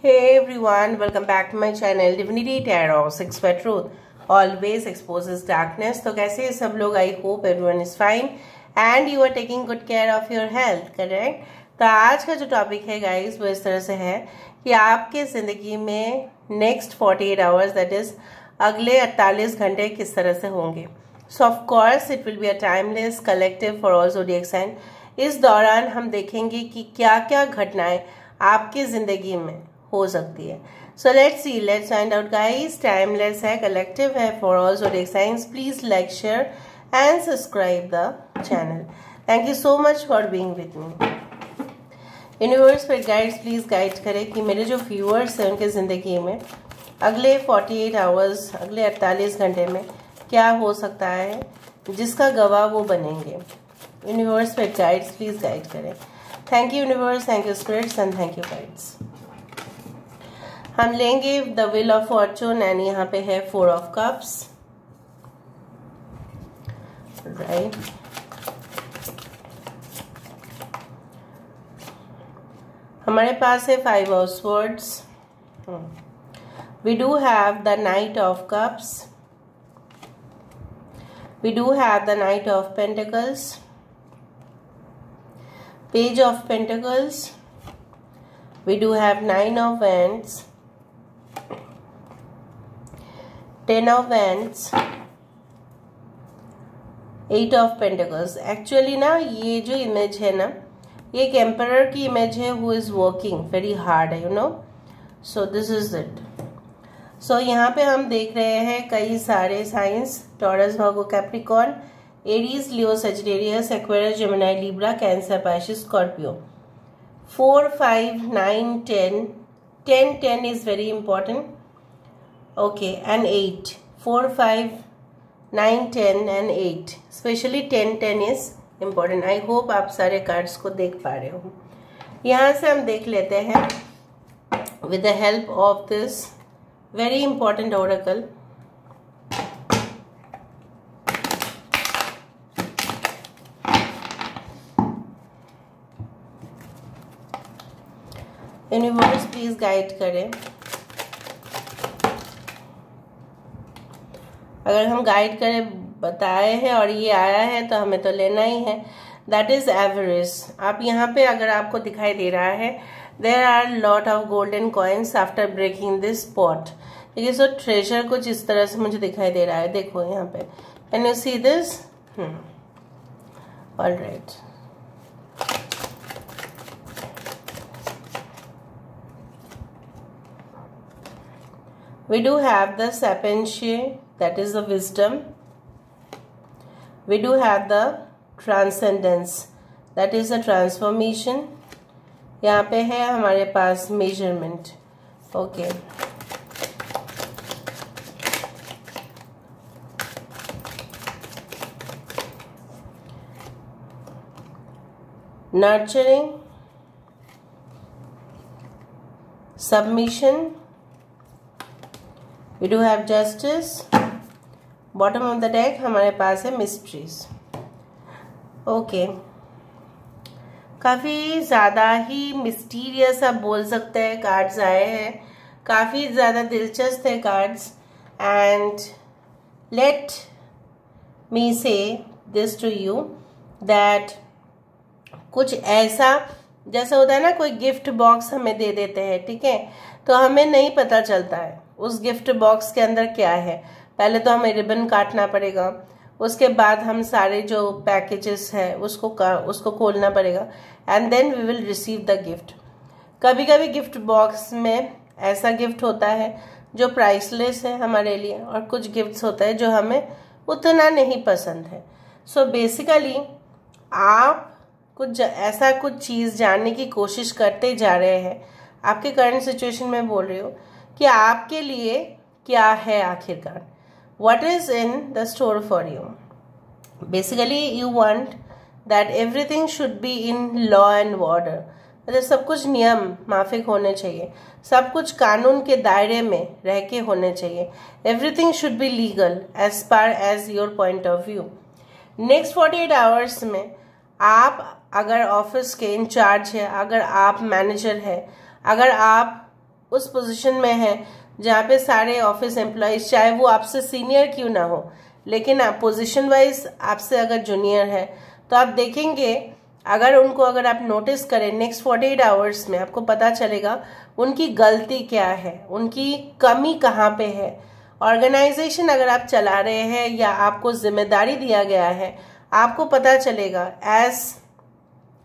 Hey everyone, welcome back to my channel Divinity Tarot 6 by Truth always exposes darkness। तो कैसे हैं सब लोग? I hope everyone is fine and you are taking good care of your health, correct. तो आज का जो topic है गाइस वो इस तरह से है कि आपके ज़िंदगी में नेक्स्ट 48 आवर्स दैट इज अगले 48 घंटे किस तरह से होंगे। So of course it will be a timeless collective for all zodiac sign. इस दौरान हम देखेंगे कि क्या क्या घटनाएं आपकी ज़िंदगी में हो सकती है। So let's see, let's find out guys. Timeless है, कलेक्टिव है for all zodiac science. Please like, share and subscribe the channel. Thank you so much for being with me. Universe पर गाइड्स प्लीज गाइड करें कि मेरे जो viewers हैं उनके ज़िंदगी में अगले 48 आवर्स, अगले 48 घंटे में क्या हो सकता है जिसका गवाह वो बनेंगे। यूनिवर्स पर गाइड्स प्लीज गाइड करें। Thank you universe, thank you spirits and thank you guides. हम लेंगे the wheel of fortune and यहाँ पे है 4 ऑफ कप्स, राइट। हमारे पास है 5 of swords. We do have the knight of cups. We do have the knight of pentacles, page of pentacles. We do have 9 of wands, 10 of wands, 8 of pentacles। Actually ना ये जो image है ना, ये एक एम्परर की image है who is working very hard है, you know. So this is it. So यहाँ पे हम देख रहे हैं कई सारे signs, Taurus, Virgo, Capricorn, Aries, Leo, Sagittarius, Aquarius, Gemini, Libra, Cancer, Pisces, Scorpio. 4, 5, 9, 10. 10 is very important. Okay, and 8. 4, 5, 9, 10 and 8. Especially 10 is important. I hope आप सारे कार्ड्स को देख पा रहे हो। यहाँ से हम देख लेते हैं with the help of this very important oracle। Universe please guide करें। अगर हम गाइड करें, बताए हैं और ये आया है तो हमें तो लेना ही है। That is average. आप यहाँ पे अगर आपको दिखाई दे रहा है there are lot of golden coins after breaking this pot. ठीक है, सो ट्रेजर कुछ इस तरह से मुझे दिखाई दे रहा है। देखो यहाँ पे, can you see this? All right. We do have the sapentiae, that is the wisdom. We do have the transcendence, that is the transformation. यहाँ पे है हमारे पास measurement. Okay. Nurturing, submission. We do have justice. Bottom of the deck हमारे पास है mysteries. Okay, काफ़ी ज़्यादा ही mysterious आप बोल सकते हैं कार्ड्स आए हैं, काफ़ी ज़्यादा दिलचस्प है कार्ड्स। एंड लेट मी से दिस टू यू दैट कुछ ऐसा जैसा होता है ना, कोई गिफ्ट बॉक्स हमें दे देते हैं, ठीक है, तो हमें नहीं पता चलता है उस गिफ्ट बॉक्स के अंदर क्या है। पहले तो हमें रिबन काटना पड़ेगा, उसके बाद हम सारे जो पैकेजेस है उसको खोलना पड़ेगा and then we will receive the gift. कभी कभी गिफ्ट बॉक्स में ऐसा गिफ्ट होता है जो प्राइसलेस है हमारे लिए, और कुछ गिफ्ट्स होता है जो हमें उतना नहीं पसंद है। सो बेसिकली आप कुछ ऐसा कुछ चीज़ जानने की कोशिश करते जा रहे हैं। आपके करंट सिचुएशन में बोल रही हूँ कि आपके लिए क्या है आखिरकार, what is in the store for you। Basically you want that everything should be in law and order। मतलब सब कुछ नियम माफिक होने चाहिए, सब कुछ कानून के दायरे में रह के होने चाहिए। Everything should be legal as far as your point of view। Next 48 hours में आप अगर ऑफिस के इंचार्ज है, अगर आप मैनेजर है, अगर आप उस पोजीशन में हैं जहाँ पे सारे ऑफिस एम्प्लॉयज, चाहे वो आपसे सीनियर क्यों ना हो, लेकिन आप पोजीशन वाइज आपसे अगर जूनियर है, तो आप देखेंगे अगर आप नोटिस करें नेक्स्ट 48 आवर्स में आपको पता चलेगा उनकी गलती क्या है, उनकी कमी कहाँ पे है। ऑर्गेनाइजेशन अगर आप चला रहे हैं या आपको जिम्मेदारी दिया गया है, आपको पता चलेगा as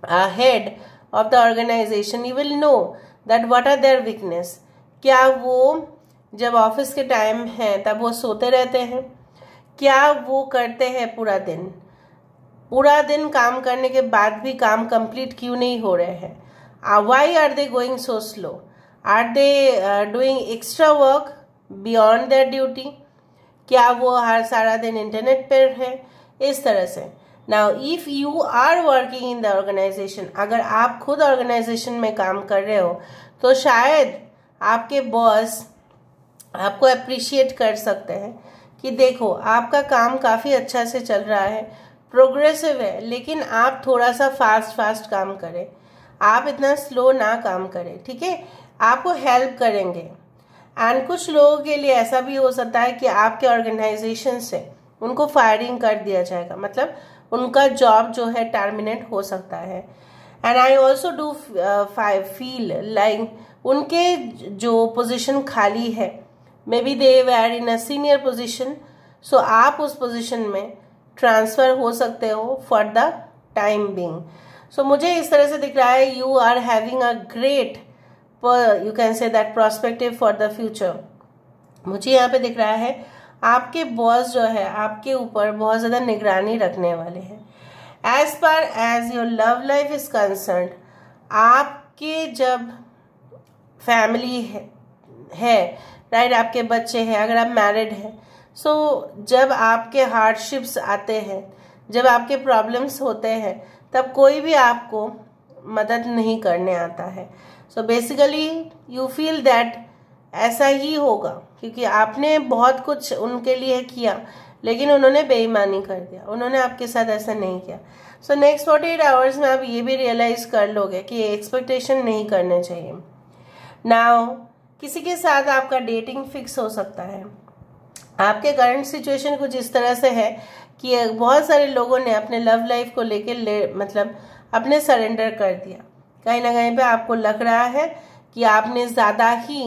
a head of the organization, you will know that what are their weakness. क्या वो जब ऑफिस के टाइम है तब वो सोते रहते हैं? क्या वो करते हैं पूरा दिन काम करने के बाद भी काम कंप्लीट क्यों नहीं हो रहे हैं? Why are they going so slow? Are they doing extra work beyond their duty? क्या वो हर सारा दिन इंटरनेट पर है? इस तरह से। Now if you are working in the organization, अगर आप खुद ऑर्गेनाइजेशन में काम कर रहे हो, तो शायद आपके बॉस आपको अप्रिशिएट कर सकते हैं कि देखो आपका काम काफ़ी अच्छा से चल रहा है, प्रोग्रेसिव है, लेकिन आप थोड़ा सा फास्ट काम करें, आप इतना स्लो ना काम करें, ठीक है? आपको हेल्प करेंगे। एंड कुछ लोगों के लिए ऐसा भी हो सकता है कि आपके ऑर्गेनाइजेशन से उनको फायरिंग कर दिया जाएगा, मतलब उनका जॉब जो है टर्मिनेट हो सकता है। And I also do feel like उनके जो पोजीशन खाली है, maybe they were in a senior position, so आप उस पोजीशन में ट्रांसफर हो सकते हो for the time being. So मुझे इस तरह से दिख रहा है you are having a great, you can say that prospective for the future. मुझे यहाँ पे दिख रहा है आपके बॉस जो है आपके ऊपर बहुत ज़्यादा निगरानी रखने वाले हैं। As per as your love life is concern, आपके जब फैमिली है राइट, आपके बच्चे हैं, अगर आप मैरिड हैं, सो जब आपके हार्डशिप्स आते हैं, जब आपके प्रॉब्लम्स होते हैं, तब कोई भी आपको मदद नहीं करने आता है। So basically you feel that ऐसा ही होगा क्योंकि आपने बहुत कुछ उनके लिए किया, लेकिन उन्होंने बेईमानी कर दिया, उन्होंने आपके साथ ऐसा नहीं किया। सो नेक्स्ट 48 आवर्स में आप ये भी रियलाइज कर लोगे कि एक्सपेक्टेशन नहीं करने चाहिए। नाउ किसी के साथ आपका डेटिंग फिक्स हो सकता है। आपके करंट सिचुएशन कुछ इस तरह से है कि बहुत सारे लोगों ने अपने लव लाइफ को लेकर मतलब अपने सरेंडर कर दिया। कहीं ना कहीं पे आपको लग रहा है कि आपने ज़्यादा ही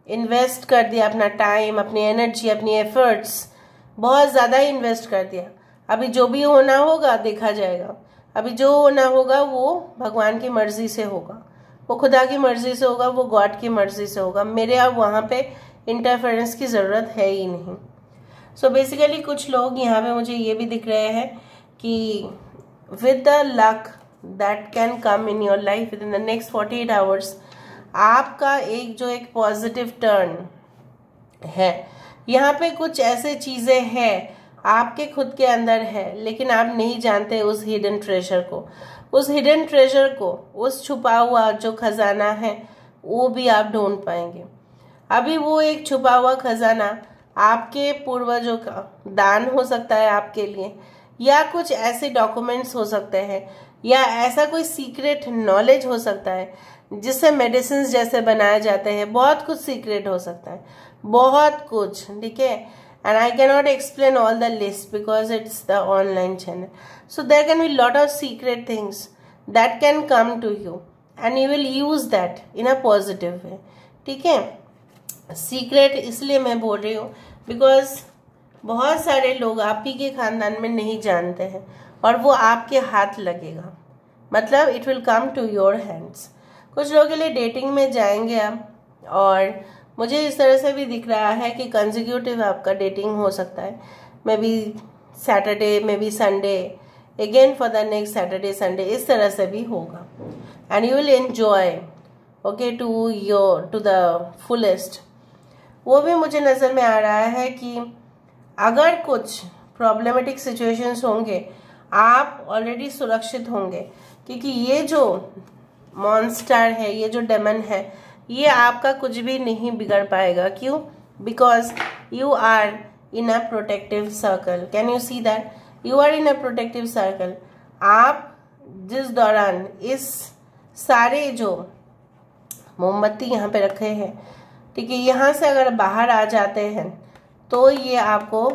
इन्वेस्ट कर दिया, अपना टाइम, अपनी एनर्जी, अपनी एफर्ट्स बहुत ज़्यादा ही इन्वेस्ट कर दिया। अभी जो भी होना होगा देखा जाएगा, अभी जो होना होगा वो भगवान की मर्जी से होगा, वो खुदा की मर्जी से होगा, वो गॉड की मर्जी से होगा। मेरे अब वहाँ पे इंटरफेरेंस की ज़रूरत है ही नहीं। सो बेसिकली कुछ लोग यहाँ पे मुझे ये भी दिख रहे हैं कि with the luck that can come in your life with in the next 48 hours, आपका एक पॉजिटिव टर्न है। यहाँ पे कुछ ऐसे चीज़ें हैं आपके खुद के अंदर है, लेकिन आप नहीं जानते उस हिडन ट्रेजर को, उस छुपा हुआ जो खजाना है वो भी आप ढूंढ पाएंगे। अभी वो एक छुपा हुआ खजाना आपके पूर्वजों का दान हो सकता है आपके लिए, या कुछ ऐसे डॉक्यूमेंट्स हो सकते हैं, या ऐसा कोई सीक्रेट नॉलेज हो सकता है जिससे मेडिसिन जैसे बनाए जाते हैं। बहुत कुछ सीक्रेट हो सकता है, बहुत कुछ, ठीक है। And I can not explain all the list because it's the online channel. So there can be lot of secret things that can come to you and you will use that in a positive way, ठीक है। Secret इसलिए मैं बोल रही हूँ because बहुत सारे लोग आप ही के खानदान में नहीं जानते हैं और वो आपके हाथ लगेगा, मतलब it will come to your hands. कुछ लोगों के लिए डेटिंग में जाएंगे आप, और मुझे इस तरह से भी दिख रहा है कि कंसेक्यूटिव आपका डेटिंग हो सकता है, maybe Saturday, maybe Sunday, again for the next Saturday Sunday, इस तरह से भी होगा। And you will enjoy okay to the fullest. वो भी मुझे नज़र में आ रहा है कि अगर कुछ प्रॉब्लमेटिक सिचुएशंस होंगे, आप ऑलरेडी सुरक्षित होंगे, क्योंकि ये जो मॉन्स्टर है, ये जो डेमन है, ये आपका कुछ भी नहीं बिगड़ पाएगा। क्यों? Because you are in a protective circle. Can you see that? You are in a protective circle. आप जिस दौरान इस सारे जो मोमबत्ती यहाँ पे रखे हैं, ठीक है। यहाँ से अगर बाहर आ जाते हैं तो ये आपको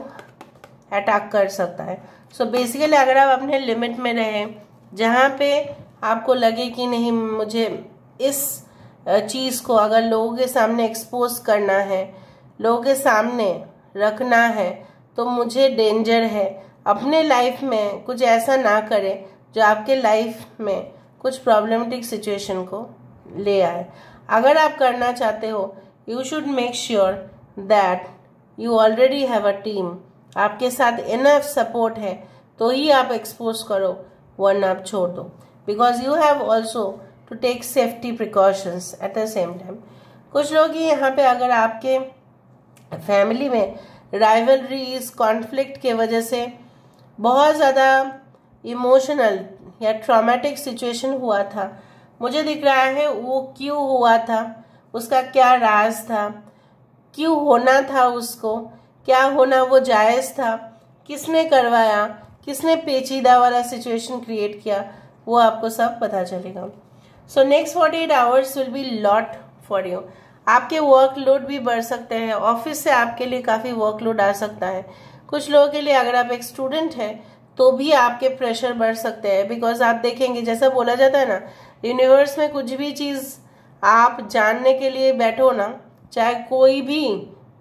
अटैक कर सकता है। सो बेसिकली अगर आप अपने लिमिट में रहें, जहाँ पे आपको लगे कि नहीं मुझे इस चीज़ को अगर लोगों के सामने एक्सपोज करना है, लोगों के सामने रखना है, तो मुझे डेंजर है, अपने लाइफ में कुछ ऐसा ना करें जो आपके लाइफ में कुछ प्रॉब्लमेटिक सिचुएशन को ले आए। अगर आप करना चाहते हो, you should make sure that you already have a team, आपके साथ इनफ सपोर्ट है तो ही आप एक्सपोज करो, वरना आप छोड़ दो। Because you have also to take safety precautions at the same time. कुछ लोग ही यहाँ पे अगर आपके फैमिली में राइवलरीज कॉन्फ्लिक्ट के वजह से बहुत ज़्यादा इमोशनल या ट्रॉमेटिक सिचुएशन हुआ था, मुझे दिख रहा है वो क्यों हुआ था, उसका क्या राज था, क्यों होना था उसको, क्या होना वो जायज़ था, किसने करवाया, किसने पेचीदा वाला सिचुएशन क्रिएट किया, वो आपको सब पता चलेगा। So next 48 hours will be lot for you. आपके वर्कलोड भी बढ़ सकते हैं, ऑफिस से आपके लिए काफ़ी वर्कलोड आ सकता है। कुछ लोगों के लिए अगर आप एक स्टूडेंट हैं तो भी आपके प्रेशर बढ़ सकते हैं, बिकॉज आप देखेंगे जैसा बोला जाता है ना, यूनिवर्स में कुछ भी चीज़ आप जानने के लिए बैठो ना, चाहे कोई भी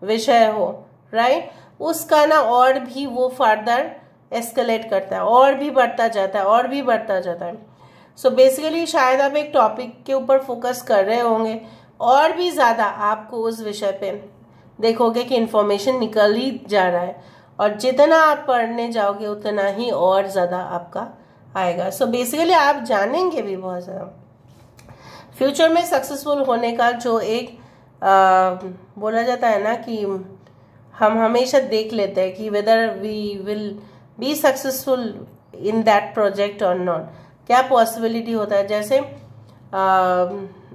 विषय हो, राइट, उसका ना और भी वो फर्दर एस्केलेट करता है, और भी बढ़ता जाता है, और भी बढ़ता जाता है। सो बेसिकली शायद आप एक टॉपिक के ऊपर फोकस कर रहे होंगे, और भी ज़्यादा आपको उस विषय पे देखोगे कि इन्फॉर्मेशन निकल ही जा रहा है, और जितना आप पढ़ने जाओगे उतना ही और ज़्यादा आपका आएगा। सो बेसिकली आप जानेंगे भी बहुत ज़्यादा। फ्यूचर में सक्सेसफुल होने का जो एक बोला जाता है ना कि हम हमेशा देख लेते हैं कि whether we will be successful in that project और नॉट, क्या पॉसिबिलिटी होता है। जैसे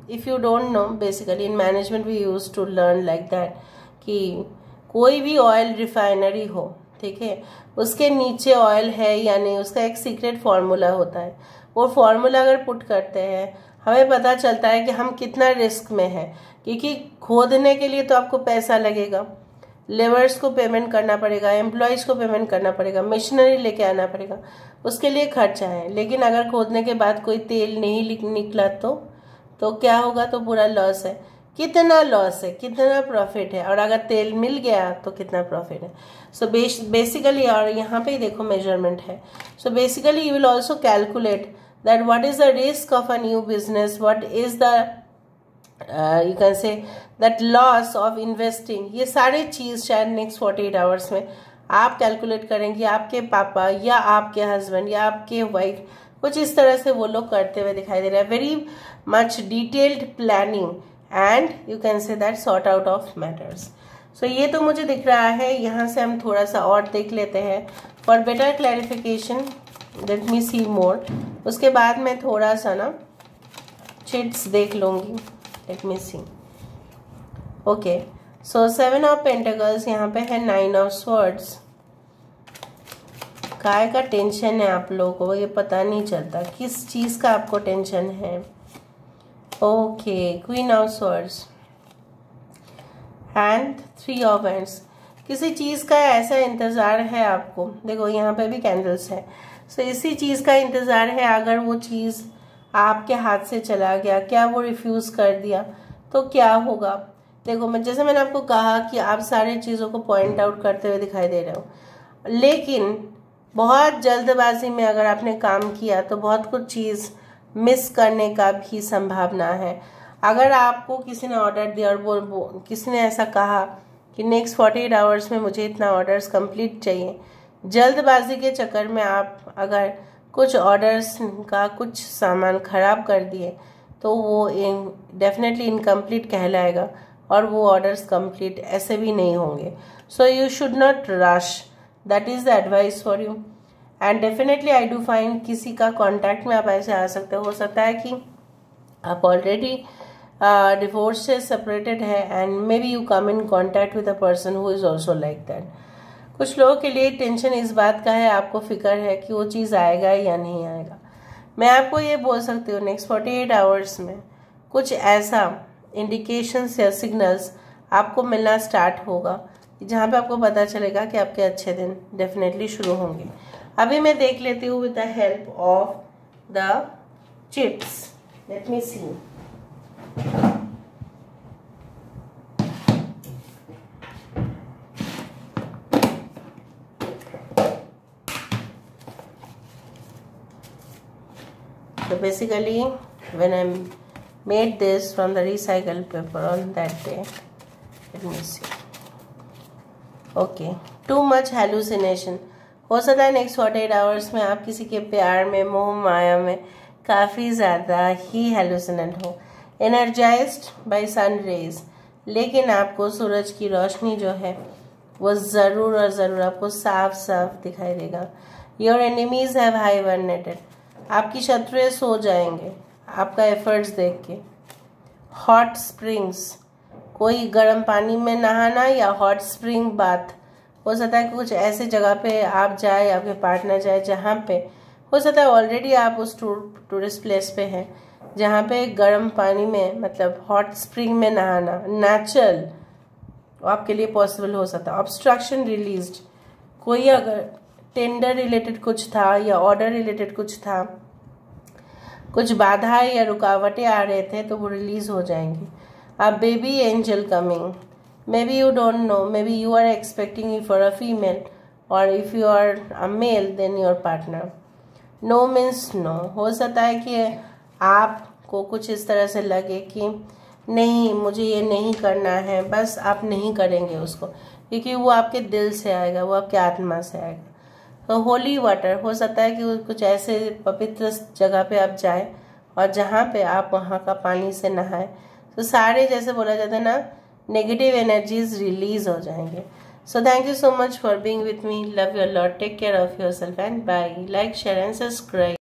if you don't know, basically in management we use to learn like that कि कोई भी ऑयल रिफाइनरी हो, ठीक है, उसके नीचे ऑयल है या नहीं, उसका एक सीक्रेट फार्मूला होता है। वो फार्मूला अगर पुट करते हैं, हमें पता चलता है कि हम कितना रिस्क में हैं, क्योंकि खोदने के लिए तो आपको पैसा लगेगा, लेबर्स को पेमेंट करना पड़ेगा, एम्प्लॉयज़ को पेमेंट करना पड़ेगा, मशीनरी लेके आना पड़ेगा, उसके लिए खर्चा है। लेकिन अगर खोदने के बाद कोई तेल नहीं निकला तो क्या होगा, तो पूरा लॉस है। कितना लॉस है, कितना प्रॉफिट है, और अगर तेल मिल गया तो कितना प्रॉफिट है। सो बेसिकली, और यहाँ पे देखो मेजरमेंट है। So basically you will also calculate that what is the risk of a new business, what is the you can say that loss of investing. ये सारे चीज़ शायद नेक्स्ट 48 आवर्स में आप कैलकुलेट करेंगे। आपके पापा या आपके हस्बैंड या आपके वाइफ कुछ इस तरह से वो लोग करते हुए दिखाई दे रहा है। Very much detailed planning and you can say that sort out of matters. So ये तो मुझे दिख रहा है। यहाँ से हम थोड़ा सा और देख लेते हैं for better clarification. Let me see more. उसके बाद मैं थोड़ा सा ना चिट्स देख लूँगी। Let me see. Okay, so 7 of pentacles यहाँ पे है, 9 ऑफ स्वॉर्ड्स। काय का टेंशन है आप लोगों को, ये पता नहीं चलता किस चीज़ का आपको टेंशन है। Okay, queen of swords and 3 of hands. किसी चीज़ का ऐसा इंतज़ार है आपको, देखो यहाँ पे भी कैंडल्स है। सो इसी चीज़ का इंतज़ार है। अगर वो चीज़ आपके हाथ से चला गया, क्या वो रिफ्यूज़ कर दिया तो क्या होगा। देखो जैसे मैंने आपको कहा कि आप सारी चीज़ों को पॉइंट आउट करते हुए दिखाई दे रहे हो, लेकिन बहुत जल्दबाजी में अगर आपने काम किया तो बहुत कुछ चीज़ मिस करने का भी संभावना है। अगर आपको किसी ने ऑर्डर दिया और वो किसी ने ऐसा कहा कि नेक्स्ट 48 आवर्स में मुझे इतना ऑर्डर्स कंप्लीट चाहिए, जल्दबाजी के चक्कर में आप अगर कुछ ऑर्डर्स का कुछ सामान ख़राब कर दिए तो वो डेफिनेटली इनकम्प्लीट कहलाएगा और वो ऑर्डर्स कंप्लीट ऐसे भी नहीं होंगे। So you should not rush, that is the advice for you. And definitely I do find किसी का कॉन्टैक्ट में आप ऐसे आ सकते हो सकता है कि आप ऑलरेडी डिवोर्स से सेपरेटेड है and may be you come in contact with a person who is also like that. कुछ लोगों के लिए टेंशन इस बात का है, आपको फिक्र है कि वो चीज़ आएगा या नहीं आएगा। मैं आपको ये बोल सकती हूँ नेक्स्ट 48 आवर्स में कुछ ऐसा इंडिकेशंस या सिग्नल्स आपको मिलना स्टार्ट होगा, जहाँ पे आपको पता चलेगा कि आपके अच्छे दिन डेफिनेटली शुरू होंगे। अभी मैं देख लेती हूँ with the help of the chips. Let me see. So basically when I made this from the recycled paper on that day, let me see. Okay, too much hallucination। हो सकता है नेक्स्ट 48 आवर्स में आप किसी के प्यार में, मोह माया में काफ़ी ज़्यादा ही हेलुसिनेंट हो, एनर्जाइज्ड बाय सन रेज, लेकिन आपको सूरज की रोशनी जो है वो ज़रूर और ज़रूर आपको साफ साफ दिखाई देगा। योर एनिमीज हैव हाइबरनेटेड, आपकी शत्रुएं सो जाएंगे आपका एफर्ट्स देख के। हॉट स्प्रिंग्स, कोई गर्म पानी में नहाना या हॉट स्प्रिंग बाथ, हो सकता है कि कुछ ऐसे जगह पे आप जाए, आपके पार्टनर जाए जहाँ पे हो सकता है ऑलरेडी आप उस टूरिस्ट प्लेस पे हैं जहाँ पे गर्म पानी में, मतलब हॉट स्प्रिंग में नहाना नेचुरल आपके लिए पॉसिबल हो सकता है। ऑब्स्ट्रक्शन रिलीज्ड, कोई अगर टेंडर रिलेटेड कुछ था या ऑर्डर रिलेटेड कुछ था, कुछ बाधाएं या रुकावटें आ रहे थे तो वो रिलीज हो जाएंगी। A baby angel coming, maybe you don't know, maybe you are expecting if for a female और if you are a male then your partner. No means no, हो सकता है कि आपको कुछ इस तरह से लगे कि नहीं मुझे ये नहीं करना है, बस आप नहीं करेंगे उसको, क्योंकि वो आपके दिल से आएगा, वो आपके आत्मा से आएगा। तो होली वाटर, हो सकता है कि कुछ ऐसे पवित्र जगह पे आप जाएं और जहाँ पे आप वहाँ का पानी से नहाएं, तो सारे जैसे बोला जाता है ना नेगेटिव एनर्जीज रिलीज हो जाएंगे। So thank you so much for being with me, love you lot, take care of yourself and bye. Like share and subscribe.